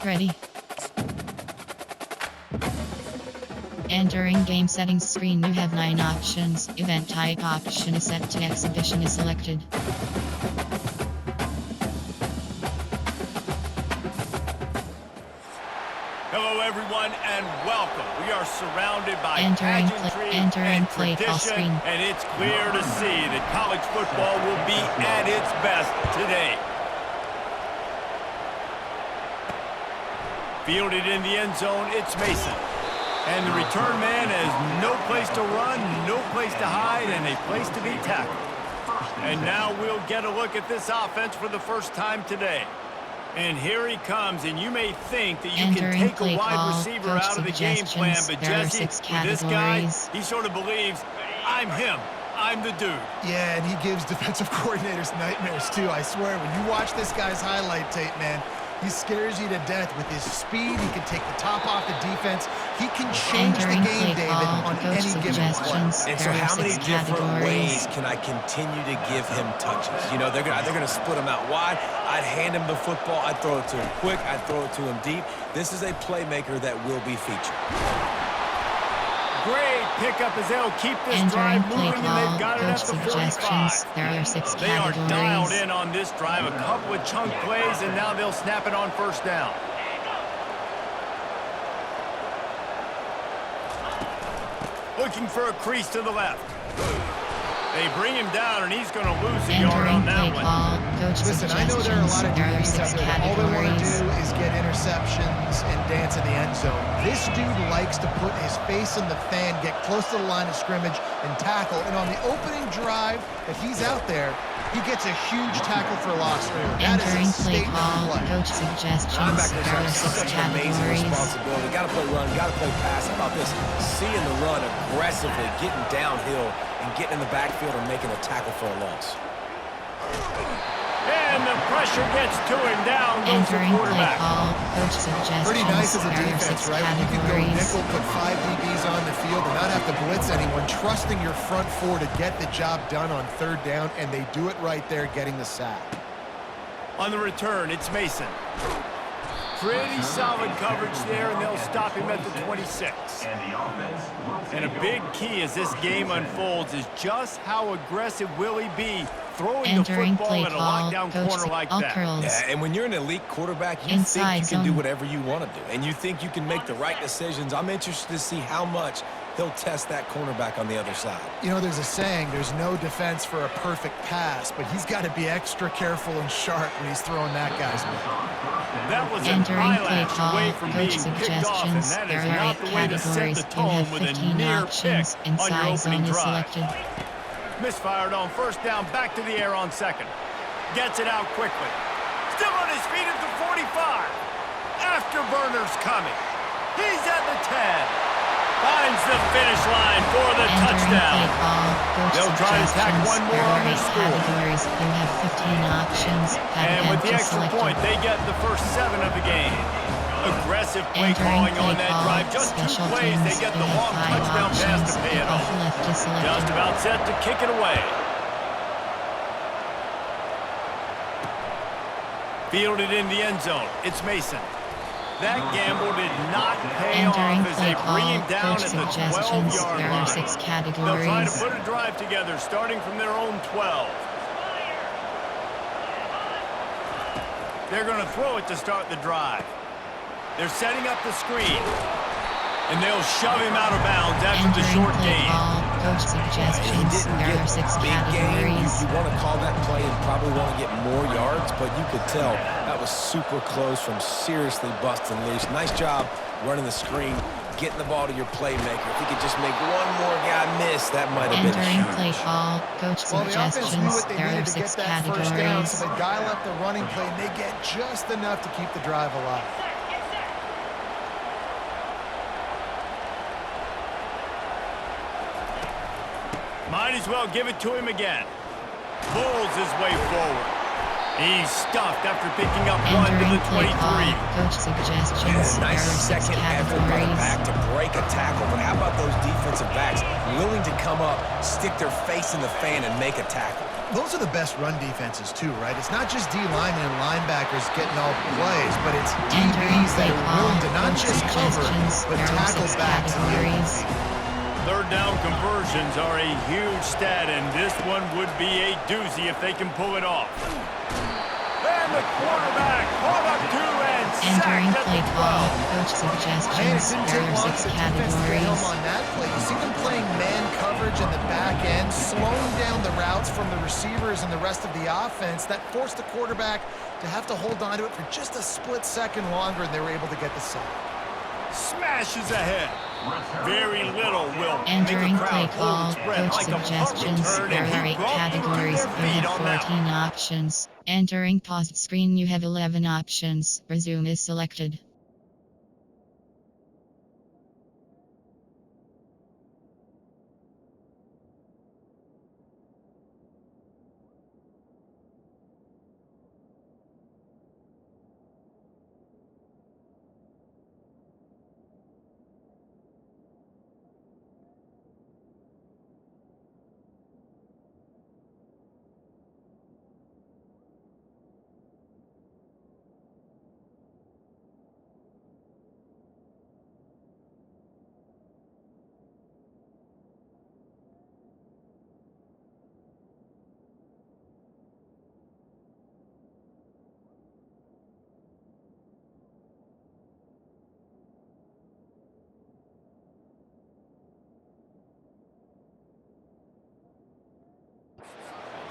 Ready. Entering game settings screen, you have 9 options. Event type option is set to exhibition is selected. Hello everyone and welcome. We are surrounded by Entering pageantry and and play call tradition, screen. and it's clear to see that college football will be at its best today. Fielded in the end zone, it's Mason. And the return man has no place to run, no place to hide, and a place to be tackled. And now we'll get a look at this offense for the first time today. And here he comes, and you may think that you can take a wide receiver out of the game plan, but Jesse, with this guy, he sort of believes, I'm him. I'm the dude. Yeah, and he gives defensive coordinators nightmares, too. I swear, when you watch this guy's highlight tape, man, he scares you to death with his speed. He can take the top off the defense. He can change the game, David, on any given play. And so how many different ways can I continue to give him touches? You know, they're gonna split him out wide. I'd hand him the football. I'd throw it to him quick. I'd throw it to him deep. This is a playmaker that will be featured. Great pickup as they'll keep this drive moving, and they've got it at the 45. There are 6 They are categories. dialed in on this drive, a couple of chunk plays, and now they'll snap it on first down. Looking for a crease to the left. They bring him down, and he's going to lose a yard on that one. Listen, I know there are a lot of DBs out there that all they want to do is get interceptions and dance in the end zone. This dude likes to put his face in the fan, get close to the line of scrimmage, and tackle. And on the opening drive that he's out there, he gets a huge tackle for loss early. That is a statement play. Coach suggestions. Linebackers There have are 6 such an amazing categories. responsibility. Got to play run, got to play pass. How about this? Seeing the run aggressively, getting downhill, and getting in the backfield and making a tackle for a loss. And the pressure gets to him. Down goes the Entering play quarterback. call. Coach suggestions. Pretty nice as a There are defense, 6 right? When you can go categories. nickel, put 5 DBs on the field and not have to blitz anyone, trusting your front 4 to get the job done on third down, and they do it right there, getting the sack. On the return, it's Mason. Pretty solid coverage there, and they'll stop him at the 26. And a big key as this game unfolds is just how aggressive will he be throwing Entering the football play at a call. lockdown Coach corner like all that. curls. Yeah, and when you're an elite quarterback, you Inside think you can do zone. whatever you want to do. And you think you can make the right decisions. I'm interested to see how much he'll test that cornerback on the other side. You know, there's a saying, there's no defense for a perfect pass, but he's got to be extra careful and sharp when he's throwing that guy's way. That was an Entering play eyelash call. away from Coach being picked off, and suggestions. that There is are not 8 the way to set categories. the You tone have with a 15 near options. pick on your Inside opening zone is drive. selected. Misfired on first down, back to the air on second. Gets it out quickly. Still on his feet at the 45. Afterburners coming. He's at the 10. Finds the finish line for the touchdown. They'll try to tack one more on the score. Categories. You have 15 options. And with the extra selected. point, they get the first 7 of the game. Aggressive play Entering calling on play that call. drive. Just 2 Special plays, they teams. get You the have long 5 touchdown pass options. to pay it Off off. left is selected. Just about set to kick it away. Fielded in the end zone. It's Mason. That gamble did not pay Entering off as play they bring him call. down Coach at the suggestions. 12-yard There are line. 6 They'll try to categories. put a drive together starting from their own 12. They're going to throw it to start the drive. They're setting up the screen. And they'll shove him out of bounds after the Entering short play gain. call. Coach He suggestions. didn't There get are 6 big game. categories. You want to call that play and probably want to get more yards, but you could tell that was super close from seriously busting loose. Nice job running the screen, getting the ball to your playmaker. If he could just make one more guy miss, that might have been Entering huge. play call. Coach Well, the offense knew suggestions. what they There are needed to get 6 that first down, categories. so they dial up the running play, and they get just enough to keep the drive alive. Might as well give it to him again. Bulls his way forward. He's stuffed after picking up one to Entering the play 23. call. Coach suggestions. Nice There are 6 second effort by the categories. back to break a tackle. But how about those defensive backs willing to come up, stick their face in the fan, and make a tackle? Those are the best run defenses too, right? It's not just D linemen and linebackers getting all the plays, but it's DBs that are willing to not just cover, but tackle backs in the open field. Third down conversions are a huge stat, and this one would be a doozy if they can pull it off. And the quarterback caught up to and Entering sacked play at the call. 12. Coach Man, it suggestions. didn't There take are long 6 for the defense to get home categories. on that play. You see them playing man coverage in the back end, slowing down the routes from the receivers and the rest of the offense. That forced the quarterback to have to hold on to it for just a split second longer, and they were able to get the sack. Smashes ahead. Very little will Entering make a play crowd call. hold its breath Coach like a punt suggestions. return, There and are he 8 brought you to categories. their You feet have on that 14 options. Entering pause screen. You have 11 options. Resume is selected.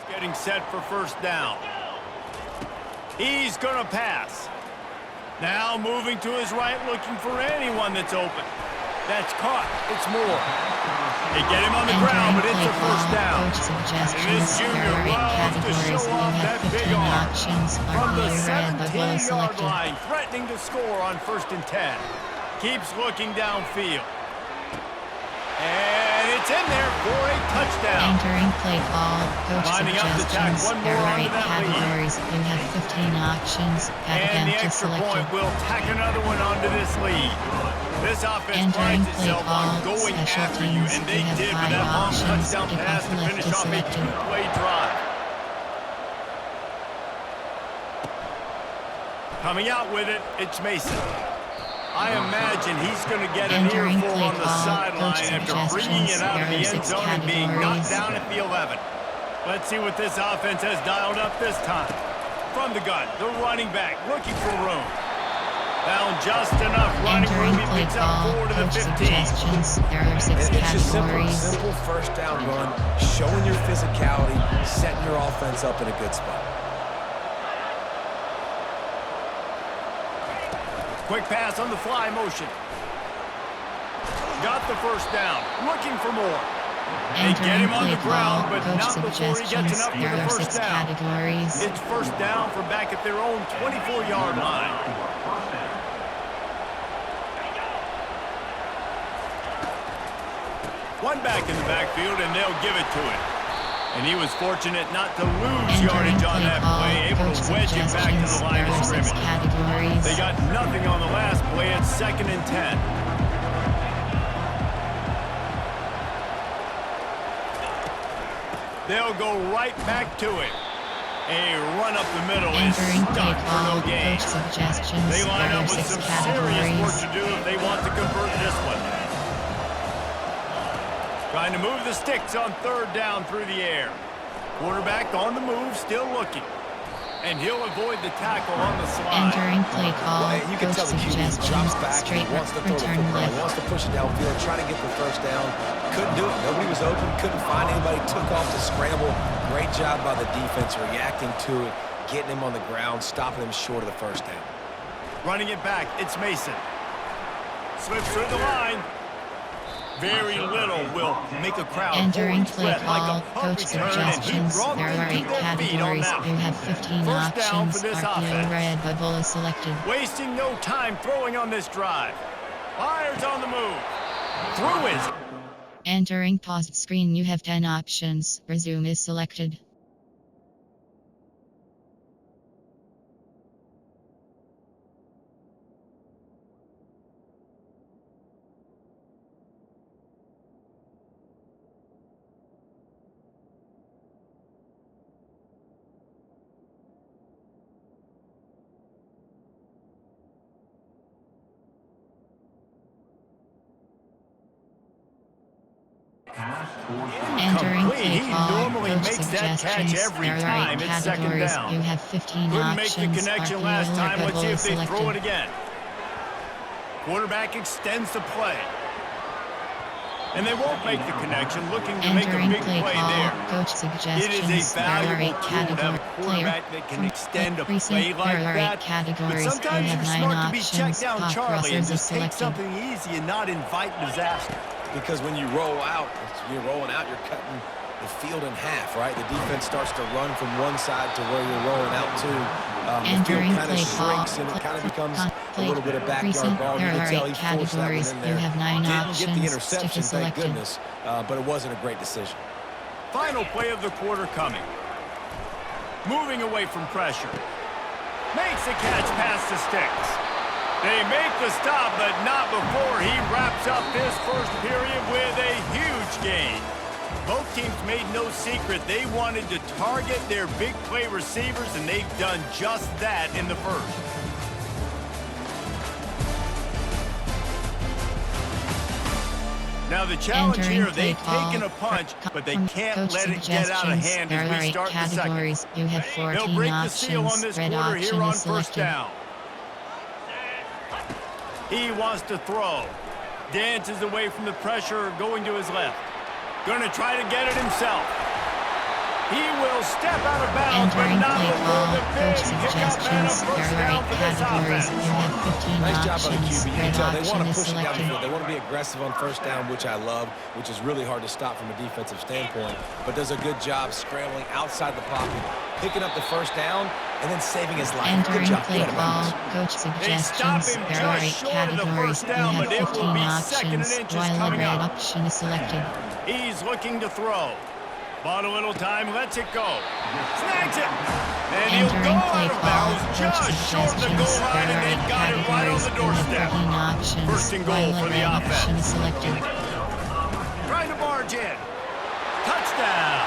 Getting set for first down. He's going to pass. Now moving to his right, looking for anyone that's open. That's caught. It's Moore. They get him on the ground, but it's a first down. Coach suggestions. And this There junior are 8 loves to categories. show You off have that 15 big arm. options. From the RPA red, but well 17-yard selected. line, threatening to score on first and 10. Keeps looking downfield. And it's in there for a touchdown. Entering play call. Coach Lining up to tack suggestions. one There more are 8 onto that lead. categories. You have 15 options. Have And the attempt to extra selected. point will tack another one onto this lead. This offense Entering prides play itself on call. going Special after you, teams. and You they have did with 5 that long options. touchdown Kick pass off to left finish is off a selected. two-play drive. Coming out with it, it's Mason. I imagine he's going to get an Entering earful play on the call. sideline Coach after bringing it suggestions. out of There the are end 6 zone and being knocked categories. down at the 11. Let's see what this offense has dialed up this time. From the gun, the running back looking for room. Found just enough running room. Entering He play picks up call. 4 to the Coach 15. suggestions. There are 6 It's just categories. simple first down run, showing your physicality, setting your offense up in a good spot. Quick pass on the fly motion. Got the first down. Looking for more. They get Entering him on play the ground, call. but Coach not before he gets suggestions. enough for There the are first 6 down. categories. It's first down from back at their own 24-yard line. One back in the backfield, and they'll give it to him. And he was fortunate not to lose Entering yardage on play that call. play, able Coach to wedge it back to suggestions. the line There of are 6 scrimmage. categories. They got nothing on the last play. It's 2nd and 10. They'll go right back to it. A run up the middle is Entering play stuck for call. no gain. Coach suggestions. They line There up are with 6 some serious work categories. to do if they want to convert this one. Trying to move the sticks on third down through the air. Quarterback on the move, still looking. And he'll avoid the tackle on the slide. Entering play call. Well, you can Coach tell the QB suggestions. drops back, Straight he wants to throw the return football, he left. wants to push it downfield, try to get the first down. Couldn't do it. Nobody was open, couldn't find anybody, took off the scramble. Great job by the defense reacting to it, getting him on the ground, stopping him short of the first down. Running it back, it's Mason. Slips through the line. Very little will make a crowd Entering hold its play breath like call. a punt Coach return, and he suggestions. brought There them are to 8 their feet on categories. that You one. have 15 First down options. for this RPA offense. red, but ball is selected. Wasting no time throwing on this drive. Fires on the move. Through his. Entering paused screen. You have 10 options. Resume is selected. Entering Complete. play He call, normally coach makes that catch suggestions, every there are time. 8 It's second categories. down. You have 15 Couldn't make the options. connection RPO last or time. good Let's see ball if they throw selected. it again. Quarterback extends the play. And they won't make the connection, looking to make a Entering big play play call, there. coach It suggestions, is a there are valuable 8 tool to have category a player. quarterback that can From extend a recent, play like there are 8 that. But categories. You sometimes have you're 9 smart to be checked options. down, Pop Charlie, and crossers are just take selected. something easy and not invite disaster. Because when you roll out, you're rolling out, you're cutting the field in half, right? The defense starts to run from one side to where you're rolling out to. The field Entering kind of play call, shrinks and it kind of becomes a play little bit of backyard recent, ball. You there can are tell 8 he forced that one categories. in You there. have 9 Didn't options. get the Stick interception, is thank selected. goodness, but it wasn't a great decision. Final play of the quarter coming. Moving away from pressure. Makes a catch past the sticks. They make the stop, but not before he wraps up this first period with a huge gain. Both teams made no secret they wanted to target their big play receivers, and they've done just that in the first. Now the challenge Entering here, play they've call, taken a punch, but they from can't coach let it get out of suggestions, hand there as are we 8 start the second. categories. You have 14 They'll break the options. seal on this Red quarter here option on is first selected. down. He wants to throw. Dances away from the pressure, going to his left. Going to try to get it himself. He will step out of bounds, but Entering not play before call, the big coach pickup and a suggestions, first there are down 8 for this categories. offense. You have 15 Nice job by the options. QB. You can Red tell they want option to is push it down the selected. field. They want to be aggressive on first down, which I love, which is really hard to stop from a defensive standpoint, but does a good job scrambling outside the pocket, picking up the first down, and then saving his life. Good Entering job. play Good call, amount. coach They stop suggestions, him there are 8 just short of the categories. first You down, have but it will 15 be second and options, inches while a coming red up. option is selected. He's looking to throw. Bought a little time, lets it go. Snags it. And he'll go Entering play out of call, bounds coach just short of the suggestions, goal line, there and are 8 they've got it right on categories. the You have doorstep. 13 options, First and goal while a for the red option offense. is selected. Trying to barge in. Touchdown.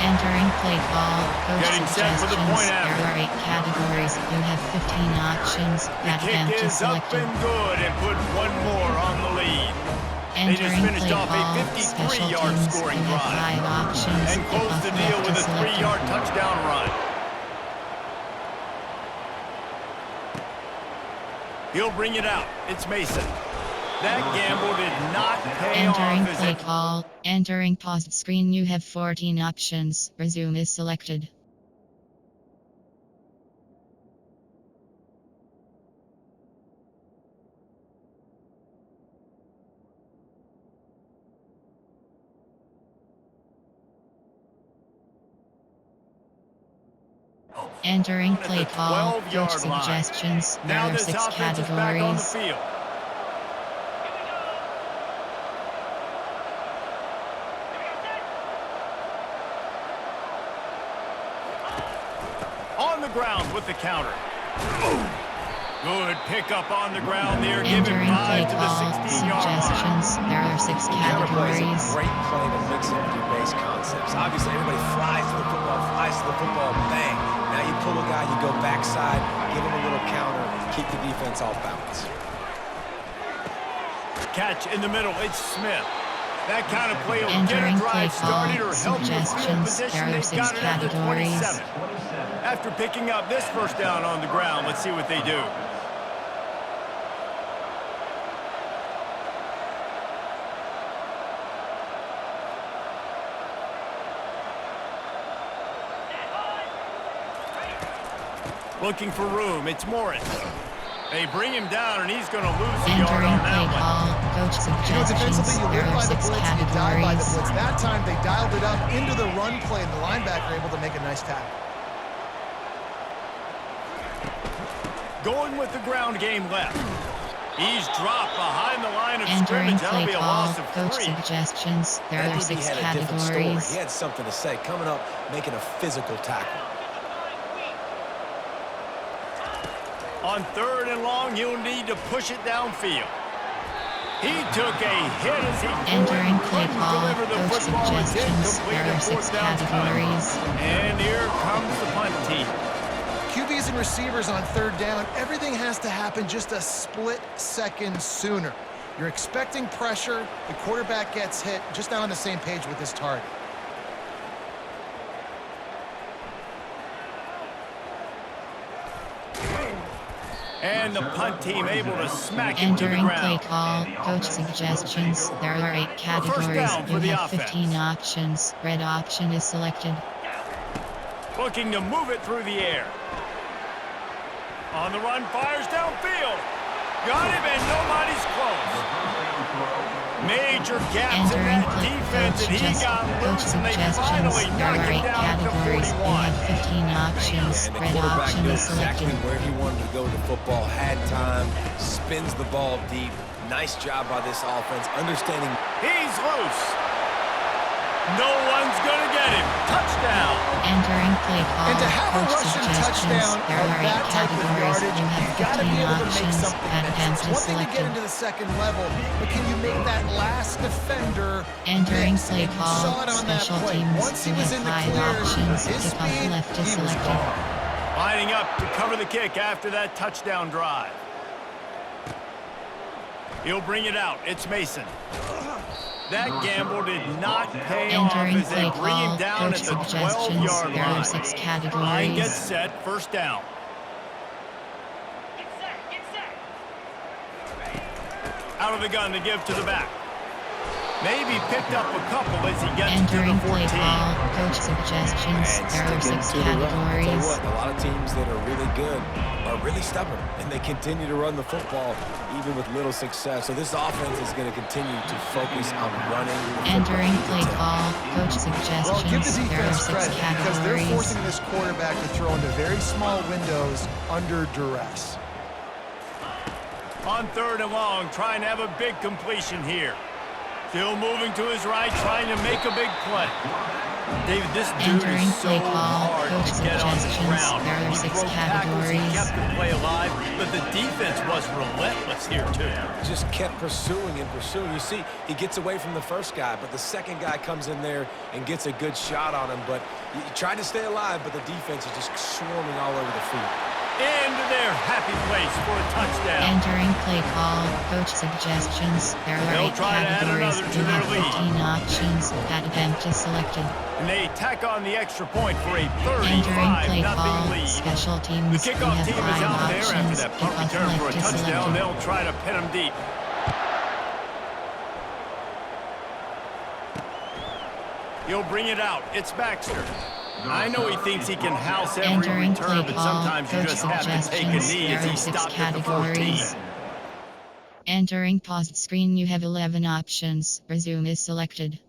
Entering play call, coach Getting set for the suggestions, point there after. are 8 categories. You have 15 options. The That kick attempt is is up selected. and good and put one more on the lead. They just Entering finished play off a call, special 53-yard teams. scoring You have drive 5 options. and closed Kickoff the deal left with a is selected. 3-yard touchdown run. He'll bring it out. It's Mason. That gamble did not pay Entering off as play it call, entering paused screen. You have 14 options. Resume is selected. Entering play call, coach 12-yard line. suggestions. There Now are this 6 offense is back on the categories. field. On the ground with the counter. Good pickup on the ground there, giving Entering play 5 to the call, 16-yard line. suggestions. There are 6 Counter play is a categories. great play to mix in with your base concepts. Obviously, everybody flies to the football, bang. Now you pull a guy, you go backside, give him a little counter, keep the defense off balance. Catch in the middle, it's Smith. That kind of play will get a Entering play drive started call, or help with field suggestions. position. There are They've 6 got it at the categories. 27. After picking up this first down on the ground, let's see what they do. Looking for room, it's Morris. They bring him down, and he's going to lose a yard Entering on play that one. call, coach You know, suggestions. defensively, you There live are by the 6 blitz and you die by the categories. blitz. That time, they dialed it up into the run play, and the linebacker able to make a nice tackle. Going with the ground game left. He's dropped behind the line of Entering scrimmage. That'll play be a call, loss of coach 3. suggestions. There That are dude 6 had a different story. categories. He had something to say. Coming up, making a physical tackle. On 3rd and long, he'll need to push it downfield. He took a hit as he Entering play couldn't call, deliver the coach football as it suggestions. completed There are 4th 6 down time. categories. And here comes the punt team. QBs and receivers on 3rd down, everything has to happen just a split second sooner. You're expecting pressure. The quarterback gets hit. Just not on the same page with his target. And the punt team able to smack it to the Entering ground. play call, coach suggestions. There are 8 categories. down for You the have 15 offense. options. Red option is selected. Looking to move it through the air. On the run, fires downfield. Got him, and nobody's close. Major gaps in Entering that play defense, and he got coach loose, and they suggestions. finally There knocked are him 8 down at the categories. You 41. have 15 options. And the Red quarterback option knew is exactly selected. where he wanted to go with the football, had time, spins the ball deep. Nice job by this offense, understanding. He's loose. No one's going to get him. Touchdown. Entering play call, And to have a coach rushing suggestions. touchdown There of are 8 that type of categories. yardage, You have you've got to 15 be able to make options. something Red miss. It's empty one thing to get selected. into the second level, but can you make that last defender Entering miss? play And you call, saw it on that special play. teams. Once he You was have in the 5 clear, options. his Kick off speed, left is he was selected. gone. Lining up to cover the kick after that touchdown drive. He'll bring it out. It's Mason. That gamble did not pay off Entering as they play bring him call, down coach at the suggestions. 12-yard There are line. 6 Line categories. gets set. First down. Out of the gun to give to the back. Maybe picked up a couple as he gets to Entering the play 14. call, coach suggestions. And There are sticking 6 to the run. I'll tell you categories. what, a lot of teams that are really good are really stubborn, and they continue to run the football even with little success. So this offense is going to continue to focus on running the football. Entering You can play tell. call, coach Well, give the suggestions. There are defense 6 credit because they're categories. forcing this quarterback to throw into very small windows under duress. On 3rd and long, trying to have a big completion here. Still moving to his right, trying to make a big play. David, this dude Entering is so play call, hard coach to get on the suggestions. ground. There are He 6 broke tackles, he categories. kept the play alive, but the defense was relentless here, too. Just kept pursuing and pursuing. You see, he gets away from the first guy, but the second guy comes in there and gets a good shot on him. But he tried to stay alive, but the defense is just swarming all over the field. Into their happy place for a touchdown. Entering play call, coach suggestions. There are They'll 8 try to add categories. another to You their have lead. 15 options. That event is selected. And they tack on the extra point for a Entering play 35-0 call, lead. special The teams. You kickoff have team is 5 out there after options. that punt Kickoff return for a left is touchdown. selected. They'll try to pin him deep. He'll bring it out. It's Baxter. I know he thinks he can house every Entering return, play but call, sometimes you coach just have to take a suggestions. knee There as are he 6 stopped at the 14. categories. Entering paused screen. You have 11 options. Resume is selected.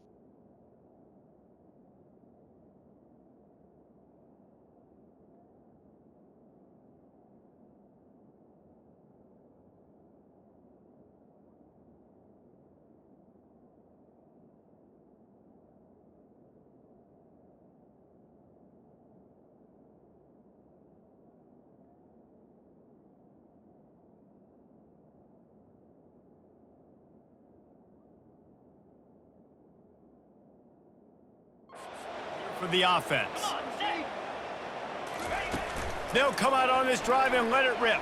For the offense. They'll come out on this drive and let it rip.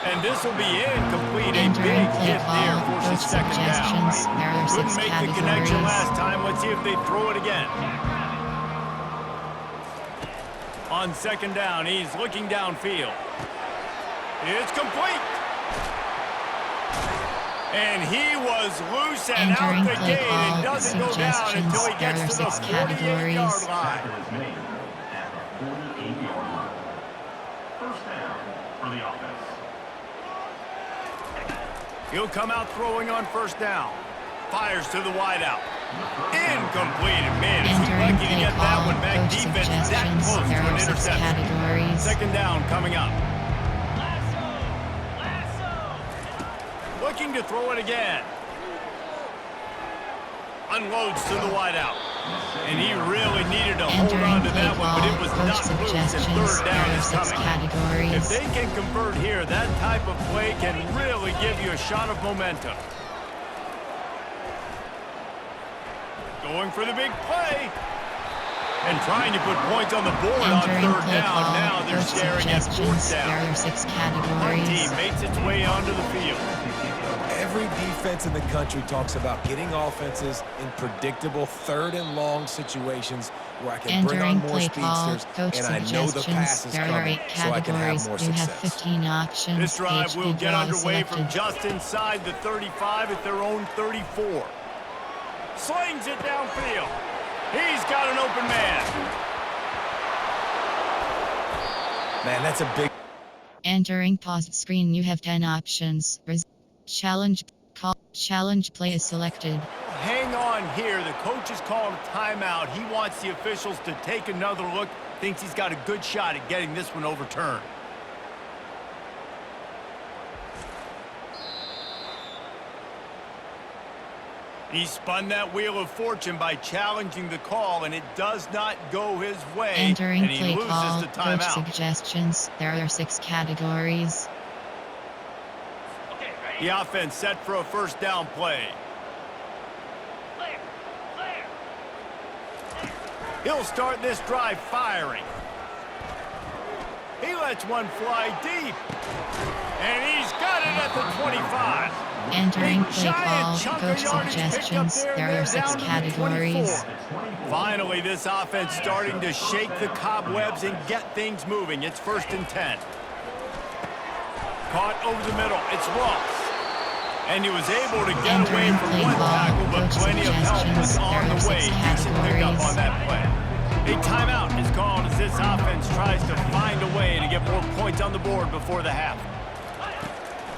And this will be incomplete. A Entering big play hit there call, forces coach second down. suggestions. There are 6 Couldn't make the connection categories. last time. Let's see if they throw it again. On second down, he's looking downfield. It's complete. And he was loose and Entering out the play gate. call, It doesn't go down until he suggestions. gets There to are the 6 categories. 48-yard line. First down for the offense. He'll come out throwing on first down. Fires to the wideout. Incomplete. Man, is he Entering lucky to play get that call, one back. coach Defense that suggestions. close There to an are 6 interception. categories. Second down coming up. Looking to throw it again. Unloads to the wideout. And he really needed to hold Entering on to play that one, but it was call, not coach loose, and suggestions. third There down are is 6 coming. categories. If they can convert here, that type of play can really give you a shot of momentum. Going for the big play. And trying to put points on the board on Entering third play down. call, Now they're coach staring at fourth suggestions. There down. are 6 Punt categories. team makes its way onto the field. Every defense in the country talks about getting offenses in predictable third and long situations where I can bring on Entering more play call, speedsters coach and I know the pass suggestions. is There are coming 8 so I can have categories. more You have success. 15 options. This drive Each will get draw underway from selected. just inside the 35 at their own 34. Slings it downfield. He's got an open man. Man, that's a big... Entering pause screen. You have 10 options. Challenge call. Challenge play is selected. Hang on here. The coach has called a timeout. He wants the officials to take another look. Thinks he's got a good shot at getting this one overturned. He spun that wheel of fortune by challenging the call, and it does not go his way. Entering and he play loses call, the coach timeout. suggestions. There are 6 categories. The offense set for a first down play. He'll start this drive firing. He lets one fly deep. And he's got it at the 25. Entering Big play giant call, chunk coach of yardage picked up suggestions. there, There and are they're 6 down to the categories. 24. Finally, this offense starting to shake the cobwebs and get things moving. It's 1st and 10. Caught over the middle. It's Ross. And he was able to get away Entering from play one call, tackle, but coach plenty of help was suggestions. on There are the way. 6 Decent pickup categories. on that play. A timeout is called as this offense tries to find a way to get more points on the board before the half.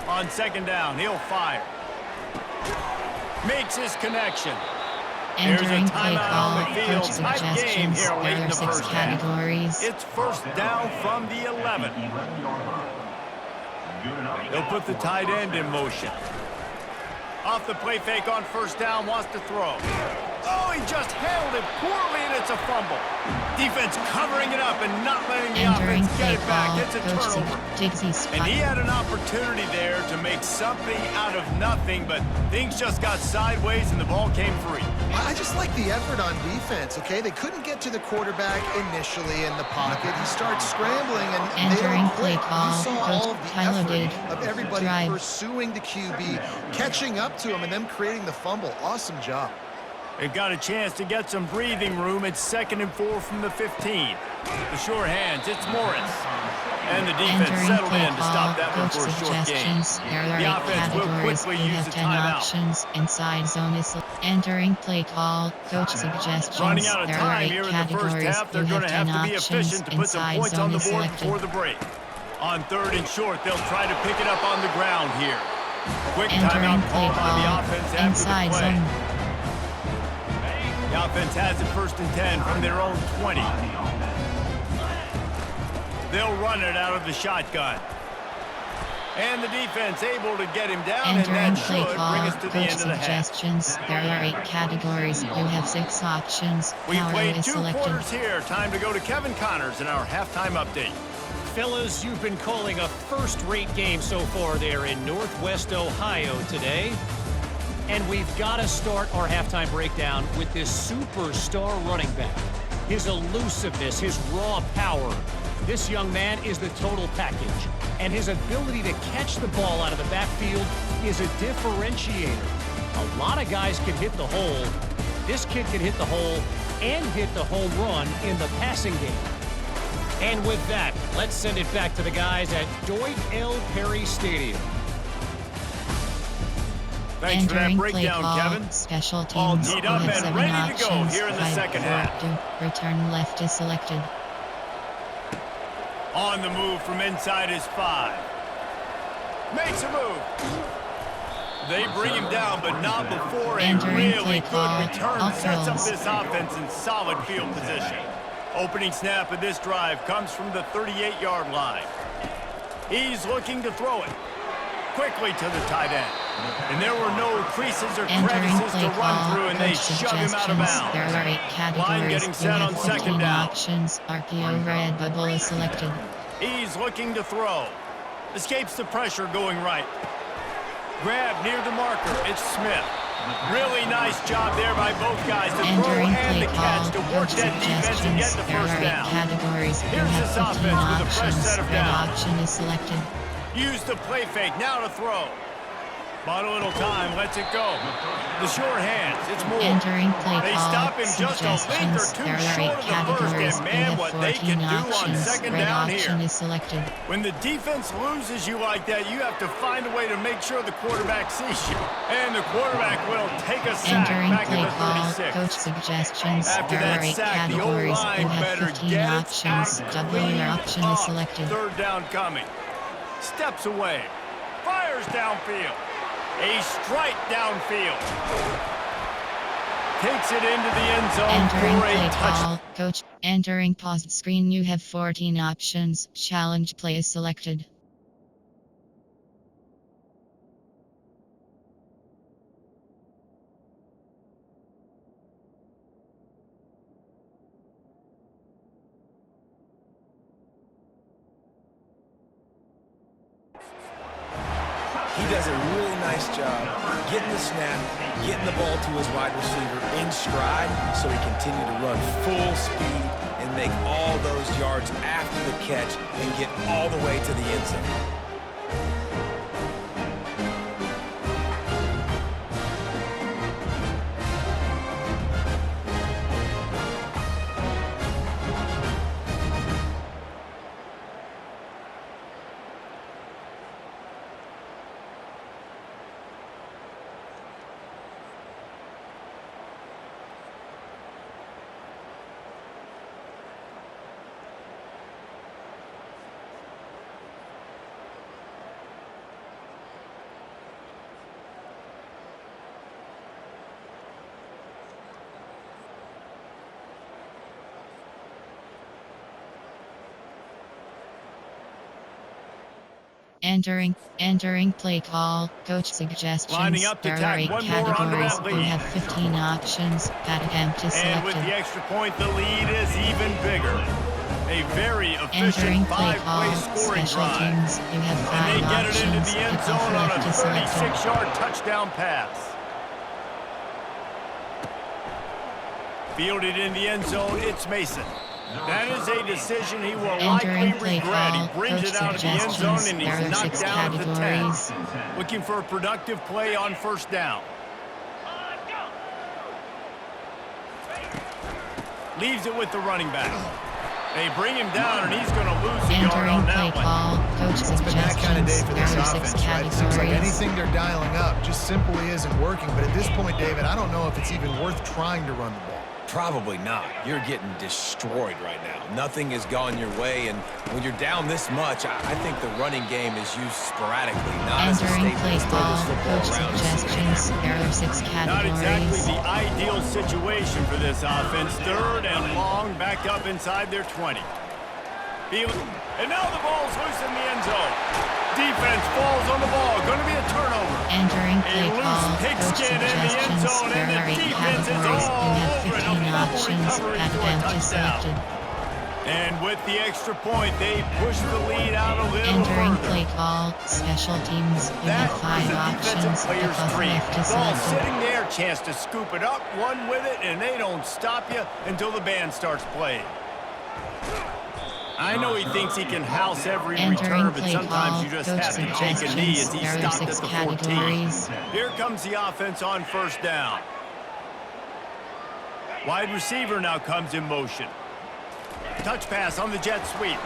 On 2nd down, he'll fire. Makes his connection. There's a Entering play timeout call, on the field. coach Tight game suggestions. here late There in are the 6 first half. categories. It's 1st down from the 11. He'll put the tight end in motion. Off the play fake on 1st down, wants to throw. Oh, he just held it poorly, and it's a fumble. Defense covering it up and not letting the Entering offense get play it back. call, It's a coach turnover. Digsy And spot. he had an opportunity there to make something out of nothing, but things just got sideways and the ball came free. I just like the effort on defense, okay? They couldn't get to the quarterback initially in the pocket. He starts scrambling, and they Entering don't play quit. call, You saw coach all of the piloted effort of everybody drive. pursuing the QB, catching up to him, and them creating the fumble. Awesome job. They've got a chance to get some breathing room. It's 2nd and 4 from the 15. The sure hands, it's Morris. And the defense Entering settled play in to call, stop that one coach for a short game. suggestions. There are The 8 offense will categories. quickly You use have the 10 timeout. options. Inside zone is entering play call, coach suggestions. Running out of There are time 8 here in the first categories. half. They're You going have to have 10 to be options. efficient to put some Inside points on zone the is board selected. before the break. On 3rd and short, they'll try to pick it up on the ground here. Quick Entering timeout play called by the call, offense after inside the play. zone. The offense has it 1st and 10 from their own 20. They'll run it out of the shotgun. And the defense able to get him down, and Entering that play should call, bring us to the coach end of the half. suggestions. There are 8 categories. You have 6 options. We Power played is 2 selected. quarters here. Time to go to Kevin Connors in our halftime update. Fellas, you've been calling a first-rate game so far there in Northwest Ohio today. And we've got to start our halftime breakdown with this superstar running back. His elusiveness, his raw power. This young man is the total package. And his ability to catch the ball out of the backfield is a differentiator. A lot of guys can hit the hole. This kid can hit the hole and hit the home run in the passing game. And with that, let's send it back to the guys at Dwight L. Perry Stadium. Thanks for that Entering play breakdown, call, Kevin. special All teams. teed You up have and 7 ready to options. go here in the 5 second half. to return left is selected. On the move from inside his 5. Makes a move. They bring him down, but not before a Entering really play good call, return off sets up rolls. this offense in solid field position. Opening snap of this drive comes from the 38-yard line. He's looking to throw it quickly to the tight end. And there were no creases or Entering crevices play to run call, through, and they coach shove him out of suggestions. There bounds. are 8 categories. Line getting You set have on second 15 down. options. RPO red bubble is selected. He's looking to throw. Escapes the pressure going right. Grab near the marker. It's Smith. Really nice job there by both guys to throw Entering and the play catch to call, work coach that defense and get suggestions. the There first are 8 down. categories. You Here's have this 15 offense with a fresh options. set of Red downs. option is selected. Use the play fake, now to throw. Bought a little time, lets it go. The short hands, it's more. Entering play They call, stop him just a link or suggestions. two There are 8 short of the first, categories. and You man, have what they 14 can do on options. second Red down option here. is selected. When the defense loses you like that, you have to find a way to make sure the quarterback sees you. And the quarterback will take a sack Entering back play at the call, 36. coach suggestions. After There that are 8 sack, the categories. O-line You have better 15 get its options. act W cleaned option is up. selected. Third down coming. Steps away. Fires downfield. A strike downfield. Takes it into the end zone Entering for a play touchdown. call, coach. Entering pause screen. You have 14 options. Challenge play is selected. He does a really nice job getting the snap, getting the ball to his wide receiver in stride so he continue to run full speed and make all those yards after the catch and get all the way to the end zone. Entering play call, coach suggestions. Lining up to There are tack 8 one more onto categories. that You lead. have 15 options. That attempt is And with selected. the extra point, the lead is even bigger. A very Entering efficient play 5-play call, scoring special drive. teams. You have 5 And they get it into options. the end Kickoff zone on a left is selected. 36-yard touchdown pass. Fielded in the end zone, it's Mason. That is a decision he will likely Entering play regret. call, He brings coach it out of the end zone suggestions. and There he's are knocked 6 down at the 10. categories. Looking for a productive play on first down. Leaves it with the running back. They bring him down, and he's going to lose a yard Entering on play that one. call, coach It's been that kind of day suggestions. for There this are 6 offense, right? It seems like categories. anything they're dialing up just simply isn't working. But at this point, David, I don't know if it's even worth trying to run the ball. Probably not. You're getting destroyed right now. Nothing has gone your way, and when you're down this much, I think the running game is used sporadically, not as a Entering staple play to throw call, this football coach around. suggestions. There are 6 Not exactly categories. the ideal situation for this offense. Third and long, backed up inside their 20. And now the ball's loose in the end zone. Defense falls on the ball. Going to be a turnover. Entering A play call, loose coach pigskin in the end suggestions. zone, There and are the 8 defense is categories. You all have over it. 15 A fumble options. recovery That for a attempt is touchdown. selected. And with the extra point, they push the lead out a little Entering further. play call, special teams. You That have was 5 the defensive options. player's Kickoff dream. left is Ball selected. sitting there, chance to scoop it up, run with it, and they don't stop you until the band starts playing. I know he thinks he can house every Entering return, but play sometimes call, you just coach have to take a knee as suggestions. he There are stopped 6 at the 14. categories. Here comes the offense on first down. Wide receiver now comes in motion. Touch pass on the jet sweep.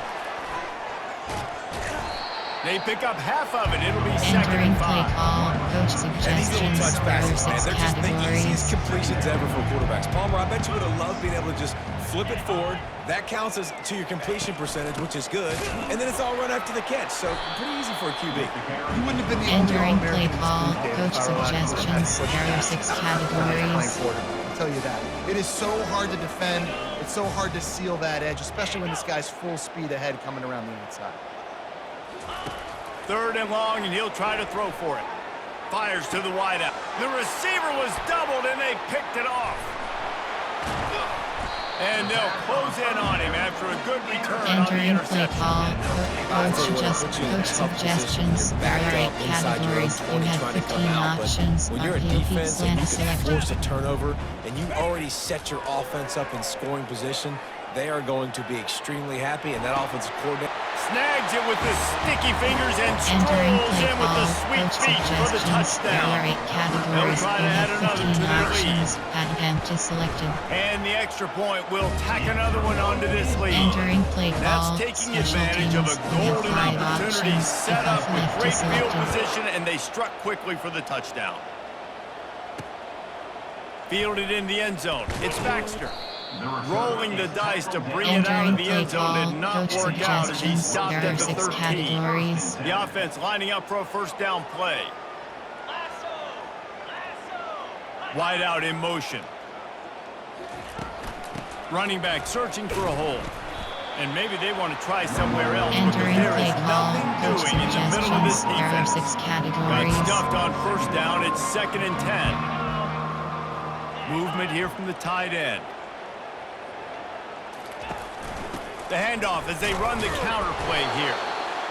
They pick up half of it. It'll be second Entering and play 5. call, coach And these little suggestions. touch There are passes, man, 6 they're just the easiest categories. completions ever for quarterbacks. Palmer, I bet you would have loved being able to just flip it forward. That counts as to your completion percentage, which is good. And then it's all run after the catch. So pretty easy for a QB. You wouldn't have been the only Entering All-American play in this call, league, David, coach if I were allowed to put suggestions. that There are 6 categories. playing quarterback. I'll tell you that. It is so hard to defend. It's so hard to seal that edge, especially when this guy's full speed ahead coming around the outside. Third and long, and he'll try to throw for it. Fires to the wideout. The receiver was doubled, and they picked it off. And they'll close in on him after a good return on the Entering play interception. call. I tell you what, Coach it puts you in a tough position. suggestions. You're There backed are 8 up inside your own categories. You 20 have trying to 15 come out, but options. when you're in RPO defense and plan you can selected. force a turnover and you already set your offense up in scoring position, they are going to be extremely happy, and that offensive coordinator Snags it with the sticky fingers and Entering strolls play in with the call. sweet Coach feet for the suggestions. There are touchdown. 8 categories. try to You add have another 15 to their lead. options. Add empty selected. And the extra point will tack another one onto this lead. Entering play call. That's taking Special advantage of a teams. You have golden 5 opportunity options. set Kickoff up with left great field selected. position, and they struck quickly for the touchdown. Fielded in the end zone. It's Baxter. Rolling the dice to bring it out Entering of the play end zone call. did not Coach work out as he suggestions. stopped There are at the 6 13. categories. The offense lining up for a first down play. Wide out in motion. Running back searching for a hole. And maybe they want to try somewhere else because Entering there play is call. nothing Coach doing in the middle of this suggestions. There are defense. 6 Got categories. stuffed on first down. It's 2nd and 10. Movement here from the tight end. The handoff as they run the counter play here.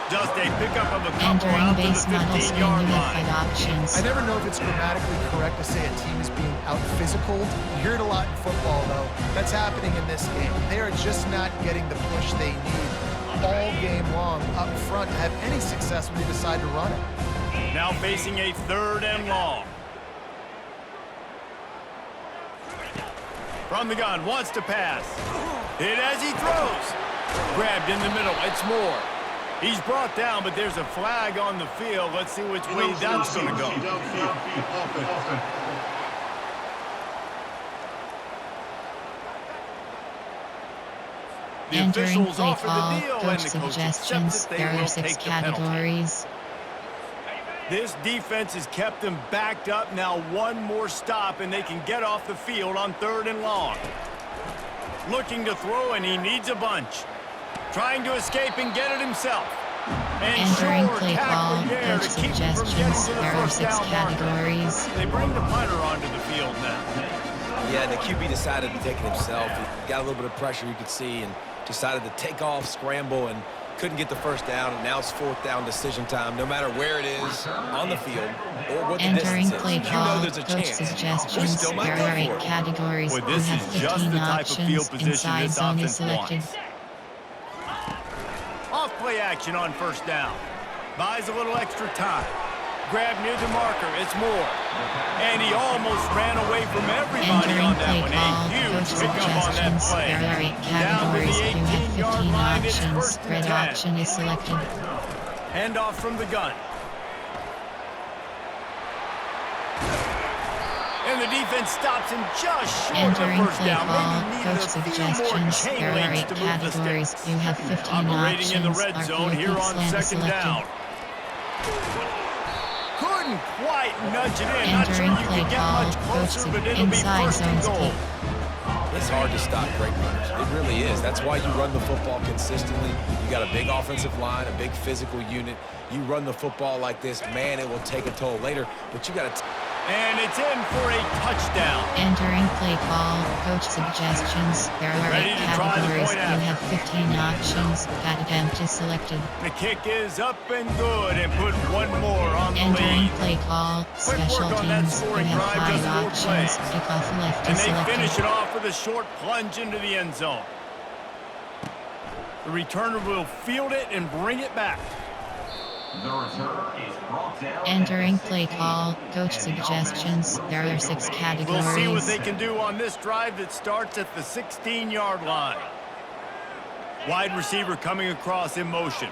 Just a pickup of a couple Entering out to the base model screen. 15-yard You have line. 5 options. I never know if it's grammatically correct to say a team is being out-physical. You hear it a lot in football, though. That's happening in this game. They are just not getting the push they need all game long up front to have any success when they decide to run it. Now facing a 3rd and long. From the gun, wants to pass. Hit as he throws. Grabbed in the middle, it's Moore. He's brought down, but there's a flag on the field. Let's see which way that's going to go. The Entering officials play offered the call. deal, and Coach the coach accepts suggestions. that they There will are 6 take the penalty. categories. This defense has kept them backed up. Now one more stop, and they can get off the field on 3rd and long. Looking to throw, and he needs a bunch. Trying to escape and get it himself. And Entering sure, play call. tackling there Coach to keep him from getting suggestions. to the There are first 6 down marker. categories. They bring the punter onto the field now. Yeah, the QB decided to take it himself. He got a little bit of pressure, you could see, and decided to take off, scramble, and couldn't get the first down. And now it's 4th down decision time. No matter where it is on the field or what the Entering distance play is, you call. know there's a Coach chance. We suggestions. still might There go are 8 for it. categories. Boy, You this have is 15 just the type of field options. position Inside this zone is offense selected. wants. Off play action on first down. Buys a little extra time. Grab near the marker. It's Moore. And he almost ran away from everybody Entering on that play one. call. A huge Coach pickup on that suggestions. play. There are 8 Down to categories. the You have 18-yard 15 line. It's options. 1st and Red 10. option is selected. Handoff from the gun. And the defense stops him just short of the Entering first play down. call. Maybe Coach needed a few more suggestions. chain There are links 8 to move the categories. sticks. You have 15 Operating in the options. red zone here RPO on slant is 2nd selected. down. Couldn't quite nudge it in. Not sure Entering you play can get call. much closer, Coach but it'll be inside 1st and zone goal. kick. It's hard to stop great runners. It really is. That's why you run the football consistently. You got a big offensive line, a big physical unit. You run the football like this, man, it will take a toll later, but you got to... And it's in for a touchdown. Entering play call. Coach suggestions. There are 8 Ready to try the categories. point You after. have 15 options. Got attempt is selected. The kick is up and good, and put one more on the Entering lead. play call. Quick work Special on that teams. You scoring have drive, 5 just 4 options. plays. Kickoff left And is they selected. finish it off with a short plunge into the end zone. The returner will field it and bring it back. The return is brought down. Entering play call. Coach suggestions. There are 6 categories. We'll see what they can do on this drive that starts at the 16-yard line. Wide receiver coming across in motion.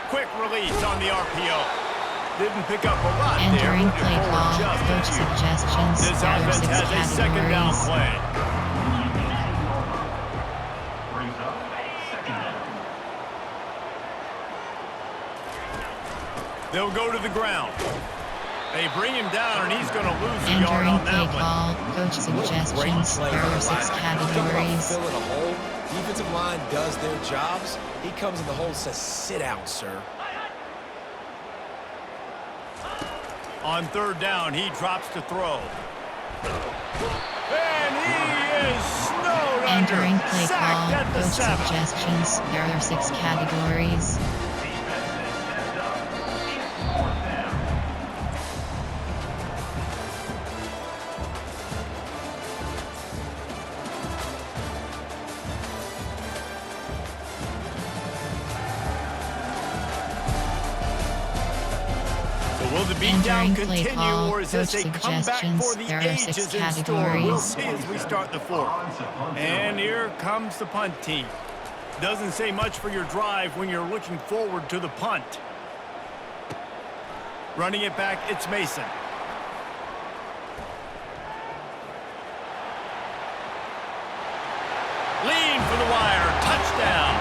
Quick release on the RPO. Didn't pick up a lot there. Entering Moved it play forward call. just a Coach few. suggestions. This There are offense 6 has a 2nd down categories. play. Brings up 2nd down. They'll go to the ground. They bring him down, and he's going to lose a yard Entering on play that one. call. Coach Great suggestions. play There by are the 6 line. Talk about categories. filling a hole. Defensive line does their jobs. He comes in the hole and says, sit out, sir. On 3rd down, he drops to throw. And he is snowed Entering under. play Sacked call, at the coach 7. suggestions. There are 6 categories. Will the beatdown Entering play continue, call, or is this a coach comeback for suggestions. the There are 6 ages in store? We'll categories. see as we start the 4th. And here comes the punt team. Doesn't say much for your drive when you're looking forward to the punt. Running it back, it's Mason. Lean for the wire, touchdown.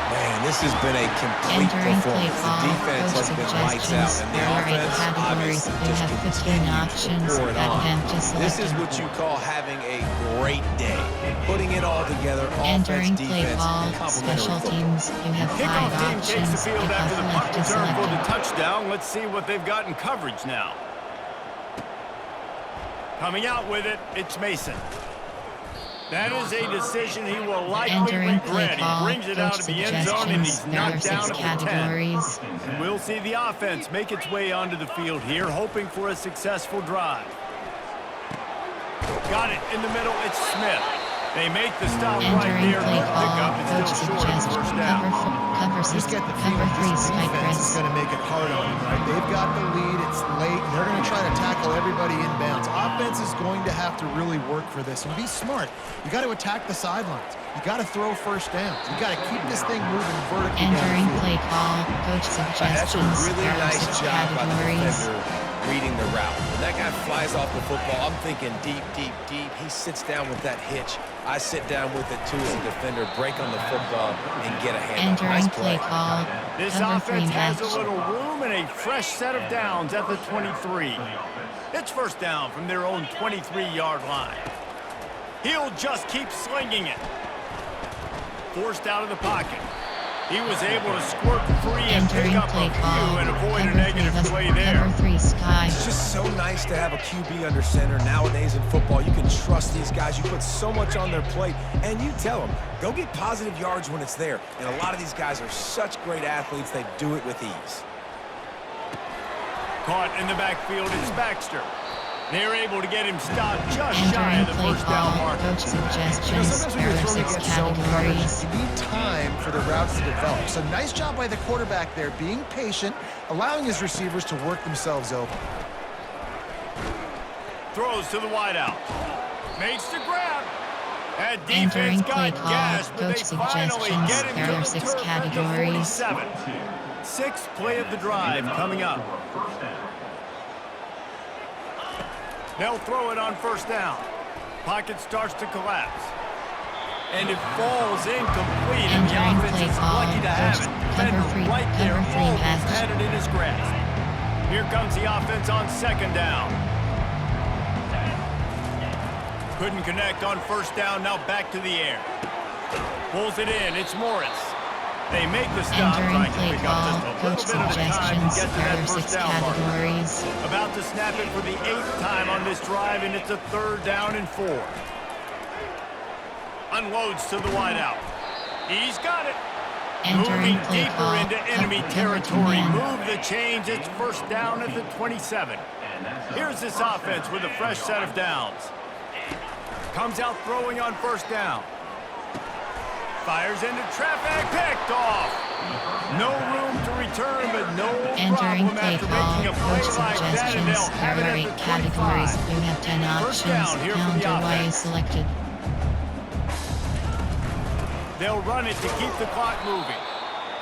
Man, this has been a complete Entering play performance. call, The defense coach has been lights out, suggestions. and the There are 8 offense categories. obviously You just have 15 continues options. to pour it on. Attempt to select. This is what you call having a great day. Putting it all together, Entering offense, play defense, call, and complementary special football. teams. You have 5 Kickoff team takes the options. field If after the punt left is return for the selected. touchdown. Let's see what they've got in coverage now. Coming out with it, it's Mason. That is a decision he will likely Entering play regret. He call, brings it out coach of the end zone and he's suggestions. There are knocked 6 down at the 10. categories. And we'll see the offense make its way onto the field here, hoping for a successful drive. Got it in the middle, it's Smith. They make the stop right Entering there. play Good call, pickup, coach it's still short of the suggestions. first down. Cover Just 6, get the cover feeling 3 this spike defense is press. going to make it hard on them, right? They've got the lead. It's late. And they're going to try to tackle everybody inbounds. Offense is going to have to really work for this and be smart. You got to attack the sidelines. You got to throw first downs. You got to keep this thing moving vertically. Entering downfield. play call, coach That's a suggestions. really There are nice 6 job by the categories. defender reading the route. When that guy flies off the football, I'm thinking deep, deep, deep. He sits down with that hitch. I sit down with it too as a defender, break on the football, and get a handoff. Entering Nice play play. call, This cover 3 offense has match. a little room and a fresh set of downs at the 23. It's first down from their own 23-yard line. He'll just keep slinging it. Forced out of the pocket. He was able to squirt free and pick Entering up play a call, few and avoid a cover 3 negative left, play there. cover 3 sky. It's just so nice to have a QB under center nowadays in football. You can trust these guys. You put so much on their plate, and you tell them, go get positive yards when it's there. And a lot of these guys are such great athletes, they do it with ease. Caught in the backfield is Baxter. They're able to get him stopped just shy Entering of the play first down call, marker. coach suggestions. Sometimes when There you're are throwing 6 against zone coverage, categories. you need time for the routes to develop. So nice job by the quarterback there, being patient, allowing his receivers to work themselves open. Throws to the wideout. Makes the grab. That Entering defense play got call, gas, but coach they finally suggestions. get him There to are the 6 turf at the categories. 47. 6th play of the drive coming up. They'll throw it on first down. Pocket starts to collapse. And it falls incomplete, and the Entering offense play is call, lucky to have it. coach, Defender cover 3, right there, cover 3 almost match. had it in his grasp. Here comes the offense on second down. Couldn't connect on first down, now back to the air. Pulls it in, it's Morris. They make the stop, Entering trying to play pick call, up just a coach little bit of time to suggestions. get to There that are first 6 down mark. categories. About to snap it for the 8th time on this drive, and it's a 3rd down and 4. Unloads to the wideout. He's got it. Entering Moving play deeper call, into enemy cover 2 territory. man. Move the change. It's first down at the 27. Here's this offense with a fresh set of downs. Comes out throwing on first down. Fires into traffic. Picked off. No room to return, but no Entering problem play after call, making a play coach like that, and they'll suggestions. have There it are at 8 the categories. 25. You have 10 First options. down here for the Counter Y offense. is selected. They'll run it to keep the clock moving.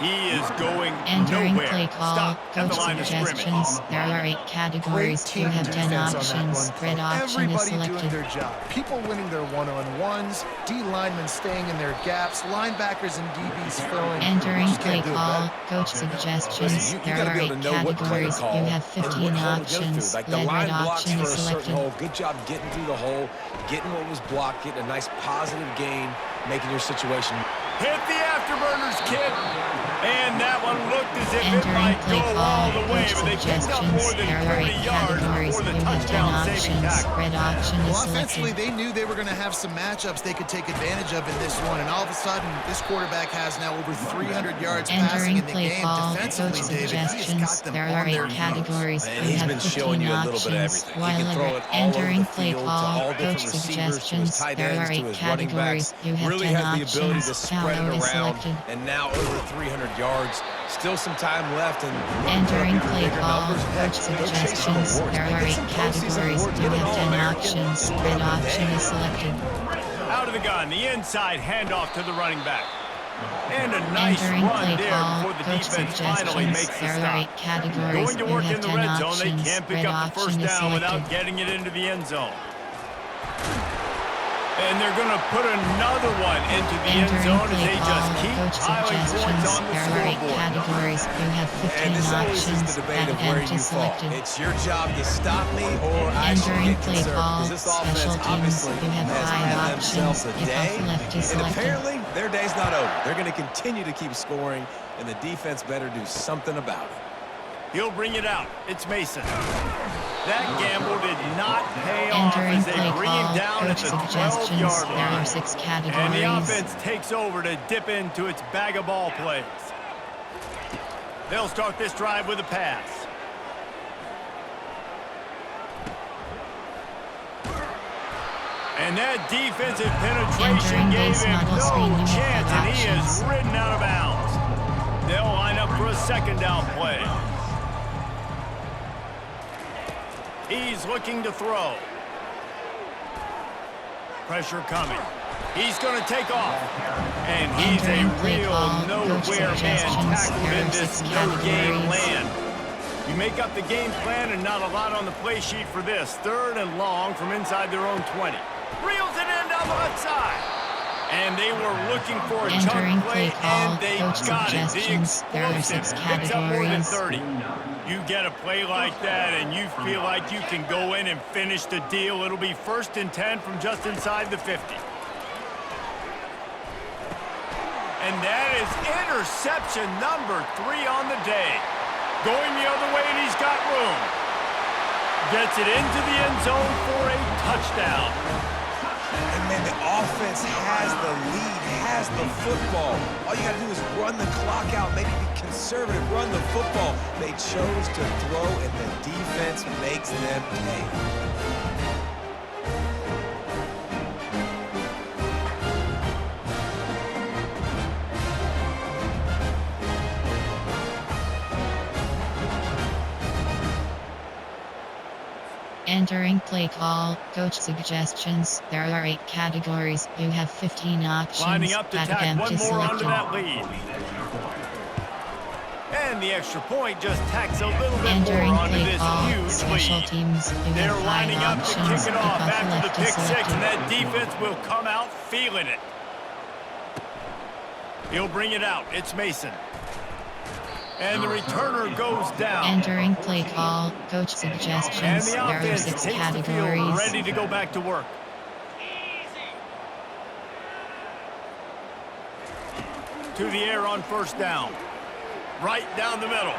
He is going Entering nowhere. play call, Stop at the coach line of scrimmage. suggestions. There are 8 categories. Great You team have 10 defense on that options. run Red play. option is Everybody doing selected. their job. People winning their one-on-ones, D linemen staying in their gaps, linebackers and DBs filling. Entering Just play can't do it call, better. coach suggestions. Listen, you There gotta are be 8 able to know what play to categories. call You have and 15 what hole to go options. through. Like the Lead line red blocks option for is a certain selected. hole. Good job getting through the hole, getting what was blocked, getting a nice positive gain, making your situation. Hit the afterburners, kid. And that one looked as if it Entering might play go call, all the way, coach but they picked up more suggestions. than There are 30 8 yards categories. before the You have 10 touchdown-saving options. tackle. Red option is Well, offensively, selected. they knew they were going to have some matchups they could take advantage of in this one, and all of a sudden, this quarterback has now over 300 yards passing Entering in the play game. call, Defensively, coach David, he has got suggestions. them There on are 8 their heels. categories. Man, You he's have been 15 showing you a little bit of options. everything. He While can throw it all over entering the play field to call, all coach different receivers, to his suggestions. tight There ends, are to 8 his running backs. categories. You have Really 10 has the ability options. to spread it Download is around, selected. and now over 300 yards. Still some time left, and Entering play bigger call, numbers. Heck, coach go chase some suggestions. awards. There Man, are get 8 some postseason categories. awards. You Get an have 10 All-American. options. Just Red throw the option day. is selected. Out of the gun, the inside handoff to the running back. And a nice Entering run play there call, before the coach defense finally makes suggestions. the There are 8 stop. categories. Going to You work have in the 10 red zone. They options. can't pick Red up the first option is down without selected. getting it into the end zone. And they're going to put another one into the end Entering zone as play they just call, keep coach piling points suggestions. on the There are 8 scoreboard. categories. You have 15 And this always options. is the debate of That where end you is fall. selected. It's your job to stop me, or I should Entering get play concerned. call, Because this offense special teams. obviously You have has 5 had themselves options. a If day, off left is and selected. apparently their day's not over. They're going to continue to keep scoring, and the defense better do something about it. He'll bring it out. It's Mason. That gamble did not pay off Entering as they play bring call, him down at coach the suggestions. 12-yard There are line. 6 And the categories. offense takes over to dip into its bag of ball plays. They'll start this drive with a pass. And that defensive penetration Entering gave base him model no screen, you have chance, and he is options. ridden out of bounds. They'll line up for a second down play. He's looking to throw. Pressure coming. He's going to take off. And he's Entering a play real call, nowhere coach man suggestions. tackled There in are this 6 no-game categories. land. You make up the game plan and not a lot on the play sheet for this. 3rd and long from inside their own 20. Reels it in down the left side. And they were looking for a Entering chunk play, play call, and they coach got it. The suggestions. There are 6 explosive picks up more than categories. 30. You get a play like that, and you feel like you can go in and finish the deal. It'll be 1st and 10 from just inside the 50. And that is interception number 3 on the day. Going the other way, and he's got room. Gets it into the end zone for a touchdown. And man, the offense has the lead, has the football. All you got to do is run the clock out, maybe be conservative, run the football. They chose to throw, and the defense makes them pay. Entering play call, coach suggestions. There are 8 categories. You have 15 options. Lining up to That tack attempt one is more onto selected. that lead. And the extra point just tacks a little bit Entering more onto play this call, huge special lead. teams. You They're have 5 lining up to options. kick it If off off after the left pick is 6, selected. and that defense will come out feeling it. He'll bring it out. It's Mason. And the returner goes down. Entering play call, coach And suggestions. the There are offense 6 takes the field, categories. ready to go back to work. To the air on 1st down. Right down the middle.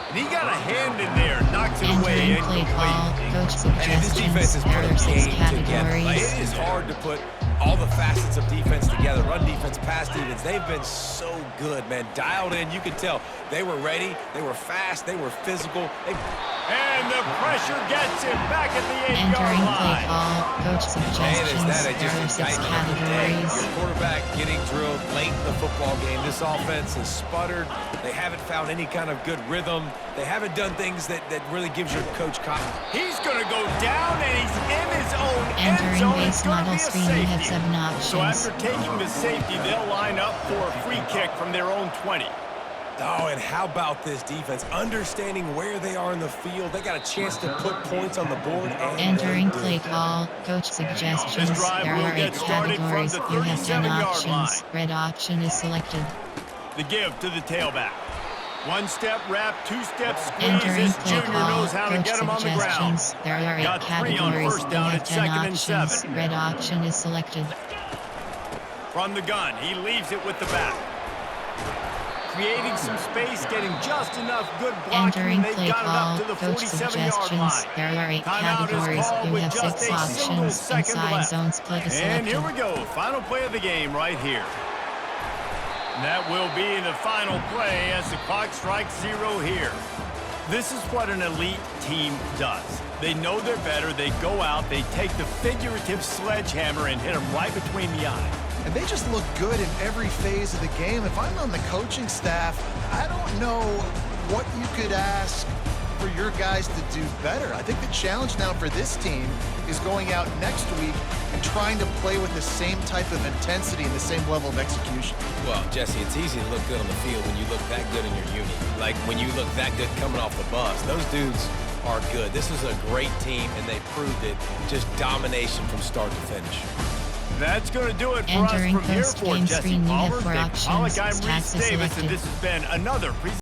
And he got a hand in there, knocks it away, Entering play call, incomplete. coach And this defense suggestions. has There put are a 6 game together. Like, categories. it is hard to put all the facets of defense together. Run defense, pass defense. They've been so good, man. Dialed in. You can tell they were ready. They were fast. They were physical. And the pressure gets him back at the 8-yard Entering play line. call, coach Man, is suggestions. that There are just 6 indictment of the day? categories. Your quarterback getting drilled late in the football game. This offense has sputtered. They haven't found any kind of good rhythm. They haven't done things that really gives your coach confidence. He's going to go down, and he's in his own end Entering zone. base It's going to model be a screen, you have safety. 7 options. So after taking the safety, they'll line up for a free kick from their own 20. Oh, and how about this defense? Understanding where they are in the field. They got a chance to put points on the board. And Entering they play did. call, coach suggestions. This drive There will are 8 get started from categories. the You have 10 37-yard options. line. Red option is selected. The give to the tailback. 1-step wrap, 2-step squeeze. Entering This play junior call, knows how to coach get him on the ground. suggestions. There are 8 Got 3 on categories. 1st You down have at 10 2nd and options. 7. Red option is selected. From the gun, he leaves it with the back. Creating some space, getting just enough good blocking, Entering and they play got it call, up to the coach 47-yard suggestions. line. There are 8 Timeout is categories. called You with have just 6 a single options. second Inside left. zone split is And selected. here we go, final play of the game right here. And that will be the final play as the clock strikes 0 here. This is what an elite team does. They know they're better. They go out, they take the figurative sledgehammer and hit them right between the eyes. And they just look good in every phase of the game. If I'm on the coaching staff, I don't know what you could ask for your guys to do better. I think the challenge now for this team is going out next week and trying to play with the same type of intensity and the same level of execution. Well, Jesse, it's easy to look good on the field when you look that good in your unit. Like when you look that good coming off the bus. Those dudes are good. This is a great team, and they proved it. Just domination from start to finish. That's going to do it for Entering us from here for post-game Jesse screen, you have Palmer, 4 Dick options. Pollock, I'm Reese Taxes Davis, and selected. this has been another presentation.